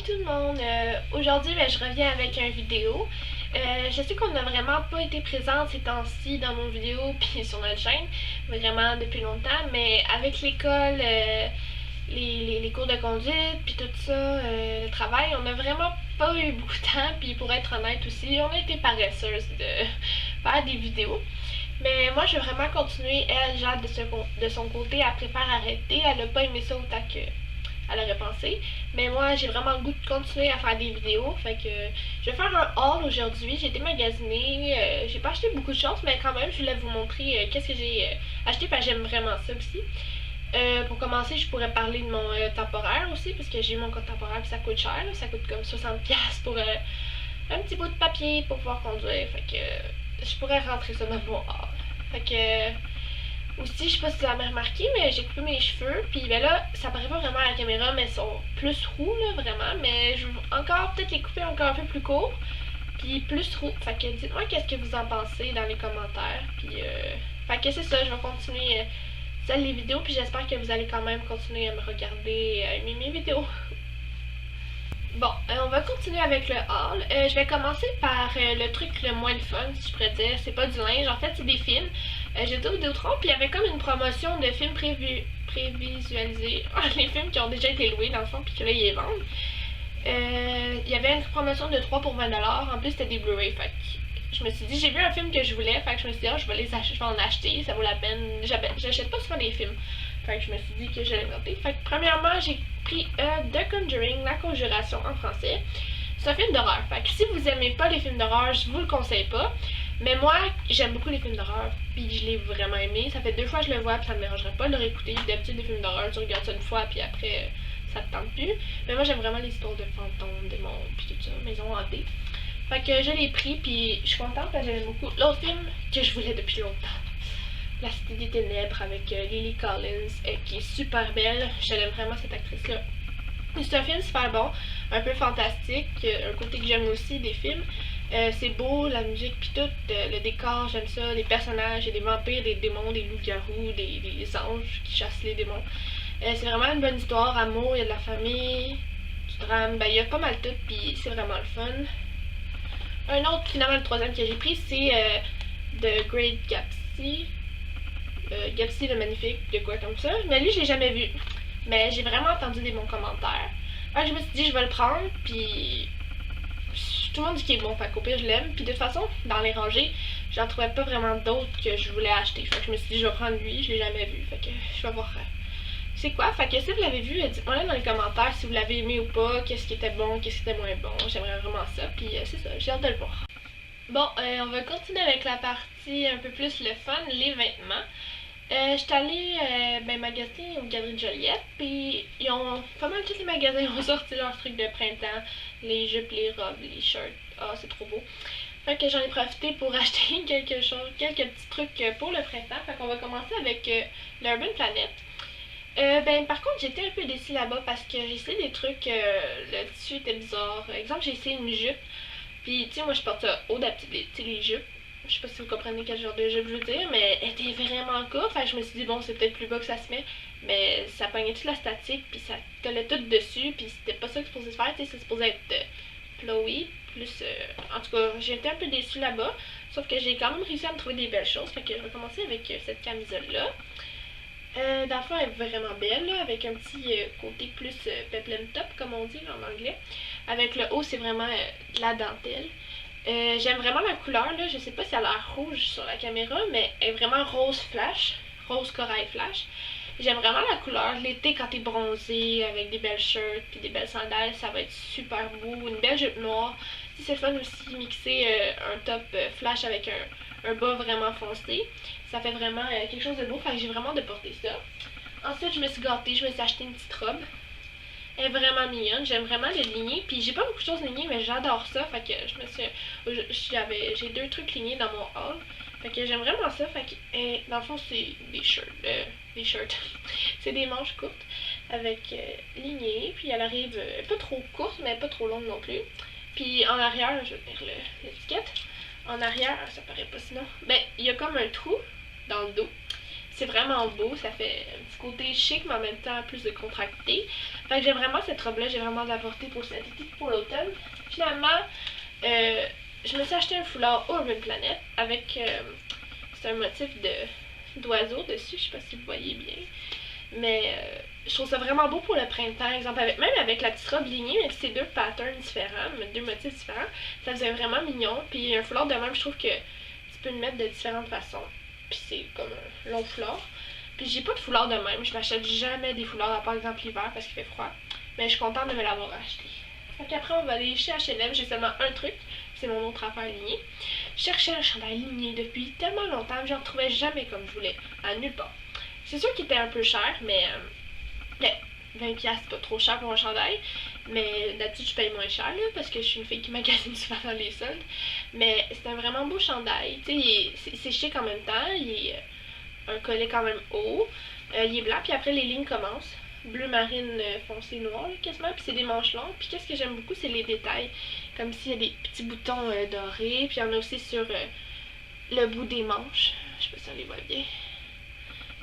tout le monde! Aujourd'hui, je reviens avec une vidéo. Je sais qu'on n'a vraiment pas été présente ces temps-ci dans nos vidéos puis sur notre chaîne, vraiment depuis longtemps, mais avec l'école, les cours de conduite puis tout ça, le travail, on n'a vraiment pas eu beaucoup de temps, puis pour être honnête aussi, on a été paresseuses de faire des vidéos. Mais moi, je veux vraiment continuer. Elle, Jade, de son côté, elle préfère arrêter. Elle n'a pas aimé ça autant que elle aurait pensé. Mais moi, j'ai vraiment le goût de continuer à faire des vidéos. Fait que je vais faire un haul aujourd'hui. J'ai été magasiner. J'ai pas acheté beaucoup de choses, mais quand même, je voulais vous montrer qu'est-ce que j'ai acheté parce que j'aime vraiment ça aussi. Pour commencer, je pourrais parler de mon temporaire aussi, parce que j'ai eu mon code temporaire et ça coûte cher. Là. Ça coûte comme 60$ pour un petit bout de papier pour pouvoir conduire. Fait que je pourrais rentrer ça dans mon haul. Fait que aussi, je sais pas si vous avez remarqué, mais j'ai coupé mes cheveux. Puis ben là, ça paraît pas vraiment à la caméra, mais ils sont plus roux là, vraiment. Mais je veux encore peut-être les couper encore un peu plus court. Puis plus roux. Fait que dites-moi qu'est-ce que vous en pensez dans les commentaires. Puis fait que c'est ça, je vais continuer les vidéos. Puis j'espère que vous allez quand même continuer à me regarder, à aimer mes vidéos. Bon, on va continuer avec le haul. Je vais commencer par le truc le moins le fun, si je pourrais dire. C'est pas du linge, en fait, c'est des films. J'étais au Vidéotron, puis il y avait comme une promotion de films prévisualisés. Les films qui ont déjà été loués, dans le fond, puis que là, ils les vendent. Il y avait une promotion de 3 pour 20$. En plus, c'était des Blu-ray. Fait que je me suis dit, j'ai vu un film que je voulais, fait que je me suis dit, je vais en acheter, ça vaut la peine. J'achète pas souvent des films. Fait que je me suis dit que j'allais noter. Fait que premièrement, j'ai pris The Conjuring, La Conjuration en français. C'est un film d'horreur. Fait que si vous aimez pas les films d'horreur, je vous le conseille pas. Mais moi, j'aime beaucoup les films d'horreur, puis je l'ai vraiment aimé. Ça fait 2 fois que je le vois, puis ça me dérangerait pas de le réécouter. D'habitude, des films d'horreur, tu regardes ça une fois, puis après, ça te tente plus. Mais moi, j'aime vraiment les histoires de fantômes, démons, puis tout ça, maisons hantées. Fait que je l'ai pris, puis je suis contente parce que j'aime beaucoup. L'autre film que je voulais depuis longtemps, La Cité des Ténèbres avec Lily Collins, qui est super belle. J'aime vraiment cette actrice-là. C'est un film super bon, un peu fantastique, un côté que j'aime aussi des films. C'est beau, la musique puis tout, le décor, j'aime ça, les personnages, il y a des vampires, des démons, des loups-garous, des anges qui chassent les démons. C'est vraiment une bonne histoire, amour, il y a de la famille, du drame, il y a pas mal tout, puis c'est vraiment le fun. Un autre, finalement, le troisième que j'ai pris, c'est The Great Gatsby. Gatsby le Magnifique, de quoi comme ça. Mais lui, je l'ai jamais vu. Mais j'ai vraiment entendu des bons commentaires. Alors je me suis dit, je vais le prendre, puis tout le monde dit qu'il est bon, fait qu'au pire, je l'aime. Puis de toute façon, dans les rangées, j'en trouvais pas vraiment d'autres que je voulais acheter. Fait que je me suis dit, je vais prendre lui, je l'ai jamais vu. Fait que je vais voir c'est quoi. Fait que si vous l'avez vu, dites-moi là dans les commentaires si vous l'avez aimé ou pas, qu'est-ce qui était bon, qu'est-ce qui était moins bon. J'aimerais vraiment ça, puis c'est ça, j'ai hâte de le voir. Bon, on va continuer avec la partie un peu plus le fun, les vêtements. J'étais allée magasiner aux Galeries de Joliette, puis ils ont pas mal tous les magasins ont sorti leurs trucs de printemps, les jupes, les robes, les shirts. Ah, c'est trop beau. Fait que j'en ai profité pour acheter quelques petits trucs pour le printemps. Fait qu'on va commencer avec l'Urban Planet. Par contre, j'étais un peu déçue là-bas parce que j'ai essayé des trucs, le tissu était bizarre. Par exemple, j'ai essayé une jupe, puis tu sais, moi je porte ça haut d'habitude, tu sais, les jupes. Je sais pas si vous comprenez quel genre de jupe je veux dire, mais elle était vraiment courte. Fait que je me suis dit, bon, c'est peut-être plus bas que ça se met, mais ça pognait toute la statique, puis ça collait tout dessus, puis c'était pas ça que c'est supposé se faire, tu sais, c'est supposé être flowy, plus. En tout cas, j'ai été un peu déçue là-bas, sauf que j'ai quand même réussi à me trouver des belles choses. Fait que je vais commencer avec cette camisole-là. Dans le fond, elle est vraiment belle, là, avec un petit côté plus peplum top, comme on dit là, en anglais. Avec le haut, c'est vraiment de la dentelle. J'aime vraiment la couleur, là. Je sais pas si elle a l'air rouge sur la caméra, mais elle est vraiment rose flash, rose corail flash. J'aime vraiment la couleur. L'été, quand t'es bronzé, avec des belles shirts puis des belles sandales, ça va être super beau. Une belle jupe noire. C'est le fun aussi, mixer un top flash avec un bas vraiment foncé. Ça fait vraiment quelque chose de beau, fait que j'ai vraiment de porter ça. Ensuite, je me suis gâtée, je me suis acheté une petite robe. Elle est vraiment mignonne, j'aime vraiment les lignées, puis j'ai pas beaucoup de choses lignées, mais j'adore ça, fait que j'ai 2 trucs lignés dans mon haul, fait que j'aime vraiment ça, fait que dans le fond c'est des shirts, c'est des manches courtes avec lignées, puis elle arrive pas trop courte, mais pas trop longue non plus, puis en arrière, je vais tenir l'étiquette, en arrière, ça paraît pas sinon, il y a comme un trou dans le dos. c'est vraiment beau, ça fait un petit côté chic, mais en même temps plus de contracté. Fait que j'aime vraiment cette robe-là, j'ai vraiment apporté pour cet été pour l'automne. Finalement, je me suis acheté un foulard Urban Planet avec, c'est un motif d'oiseau dessus, je sais pas si vous voyez bien. Mais je trouve ça vraiment beau pour le printemps, exemple, même avec la petite robe lignée, même si c'est deux patterns différents, deux motifs différents, ça faisait vraiment mignon. Puis un foulard de même, je trouve que tu peux le mettre de différentes façons. Puis c'est comme un long foulard. Puis j'ai pas de foulard de même, je m'achète jamais des foulards, à part exemple l'hiver parce qu'il fait froid. Mais je suis contente de me l'avoir acheté. Fait qu'après, on va aller chez H&M, j'ai seulement un truc, c'est mon autre affaire lignée. Je cherchais un chandail ligné depuis tellement longtemps, j'en retrouvais jamais comme je voulais, à nulle part. C'est sûr qu'il était un peu cher, mais 20$ c'est pas trop cher pour un chandail. Mais d'habitude, je paye moins cher là, parce que je suis une fille qui magasine souvent dans les soldes. Mais c'est un vraiment beau chandail. Tu sais, c'est chic en même temps. Il est un collet quand même haut. Il est blanc, puis après les lignes commencent. Bleu marine foncé noir là, quasiment, puis c'est des manches longues. Puis qu'est-ce que j'aime beaucoup, c'est les détails. Comme s'il y a des petits boutons dorés. Puis il y en a aussi sur le bout des manches. Je sais pas si on les voit bien.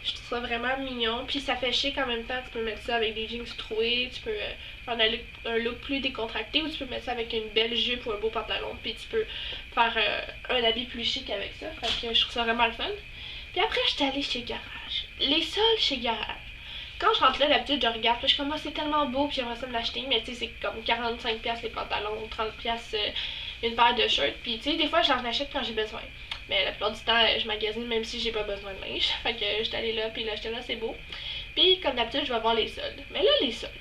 Je trouve ça vraiment mignon. Puis ça fait chic en même temps. Tu peux mettre ça avec des jeans troués. Tu peux faire un look plus décontracté. Ou tu peux mettre ça avec une belle jupe ou un beau pantalon. Puis tu peux faire un habit plus chic avec ça. Fait que je trouve ça vraiment le fun. Puis après, j'étais allée chez Garage. Les soldes chez Garage. Quand je rentre là, d'habitude, je regarde. Puis je suis comme, oh, c'est tellement beau. Puis j'aimerais ça me l'acheter. Mais tu sais, c'est comme 45$ les pantalons. 30$ une paire de shirts. Puis tu sais, des fois, j'en achète quand j'ai besoin. Mais la plupart du temps, je magasine même si j'ai pas besoin de linge. Fait que j'étais allée là, puis là, j'étais là, c'est beau. Puis comme d'habitude, je vais voir les soldes. Mais là, les soldes.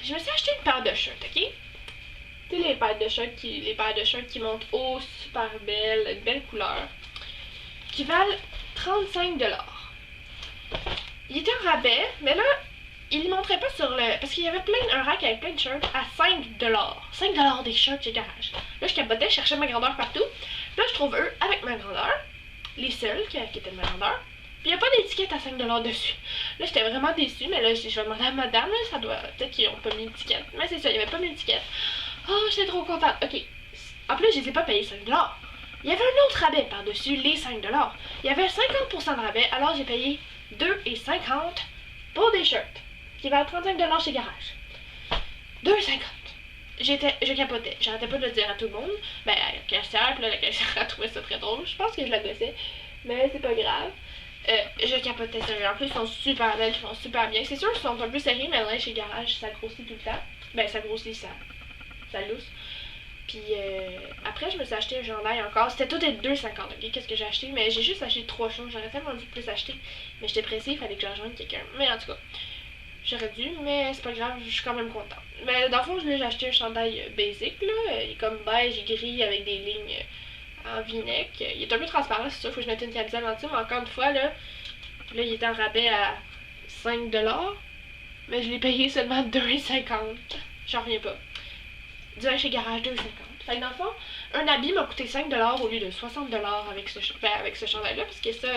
Je me suis acheté une paire de shirts, ok? Tu sais, les paires de shirts qui montent haut, super belles, de belles couleurs, qui valent 35$. Il était en rabais, mais là, il ne montrait pas sur le... Parce qu'il y avait un rack avec plein de shirts à 5$. 5$ des shirts chez Garage. Là, je capotais, je cherchais ma grandeur partout. Là, je trouve eux avec ma grandeur. Les seuls qui étaient de ma grandeur. Puis il n'y a pas d'étiquette à 5$ dessus. Là, j'étais vraiment déçue, mais là, je vais demander à madame, là, ça doit... Peut-être qu'ils n'ont pas mis d'étiquette. Mais c'est ça, il n'y avait pas mis d'étiquette. Oh, j'étais trop contente. Ok. En plus, je les ai pas payés 5$. Il y avait un autre rabais par-dessus les 5$. Il y avait 50% de rabais, alors j'ai payé 2,50$ pour des shirts qui valent 35$ chez Garage. 2,50$. Je capotais. J'arrêtais pas de le dire à tout le monde. Ben, à la caissière, puis là, la caissière a trouvé ça très drôle. Je pense que je la gossais, mais c'est pas grave. Je capotais sérieux. En plus, ils sont super belles, ils font super bien. C'est sûr qu'ils sont un peu serrés, mais là, chez Garage, ça grossit tout le temps. Ben, ça grossit, ça lousse. Puis après, je me suis acheté un chandail encore. C'était tout à 2,50$, ok? Qu'est-ce que j'ai acheté? Mais j'ai juste acheté 3 choses. J'aurais tellement dû plus acheter. Mais j'étais pressée, il fallait que je rejoigne quelqu'un. Mais en tout cas, j'aurais dû, mais c'est pas grave, je suis quand même contente. Mais dans le fond, j'ai acheté un chandail basic, là. Il est comme beige et gris avec des lignes en v-neck. Il est un peu transparent, c'est sûr, faut que je mette une camisole en dessous. Mais encore une fois, là il était en rabais à 5$. Mais je l'ai payé seulement 2,50$. J'en reviens pas. Direct chez Garage, 2,50$. Fait que dans le fond, un habit m'a coûté 5$ au lieu de 60$ avec ce chandail-là. Parce que ça,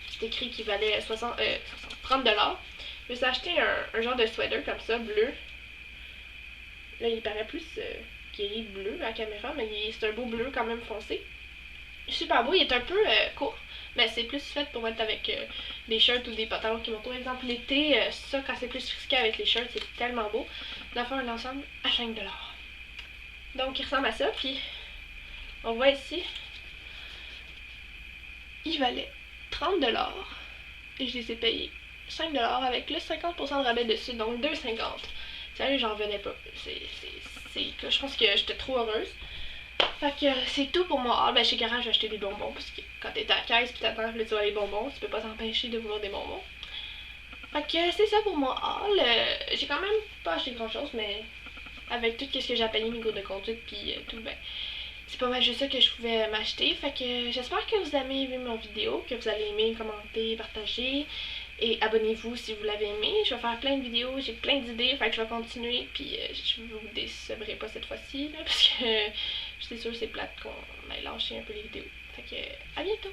c'est écrit qu'il valait 30$. Je me suis acheté un genre de sweater comme ça, bleu. Là, il paraît plus gris bleu à la caméra, mais c'est un beau bleu quand même foncé. Super beau, il est un peu court, mais c'est plus fait pour mettre avec des shirts ou des pantalons qui montent. Par exemple, l'été, ça, quand c'est plus risqué avec les shirts, c'est tellement beau. D'en faire un ensemble à 5$. Donc, il ressemble à ça, puis on voit ici, il valait 30$. Et je les ai payés 5$ avec le 50% de rabais dessus, donc 2,50$. Sérieux, j'en revenais pas. Je pense que j'étais trop heureuse. Fait que c'est tout pour moi. Ben, chez Garage, j'ai acheté des bonbons, parce que quand t'es à la caisse pis t'attends que tu vois les bonbons, tu peux pas t'empêcher de vouloir des bonbons. Fait que c'est ça pour moi. J'ai quand même pas acheté grand chose, mais avec tout ce que j'ai à payer, mes cours de conduite pis tout, ben, c'est pas mal juste ça que je pouvais m'acheter. Fait que j'espère que vous avez aimé mon vidéo, que vous allez aimer, commenter, partager. Et abonnez-vous si vous l'avez aimé. Je vais faire plein de vidéos, j'ai plein d'idées, fait que je vais continuer. Puis je vous décevrai pas cette fois-ci, parce que je suis sûre que c'est plate qu'on ait lâché un peu les vidéos. Fait que à bientôt!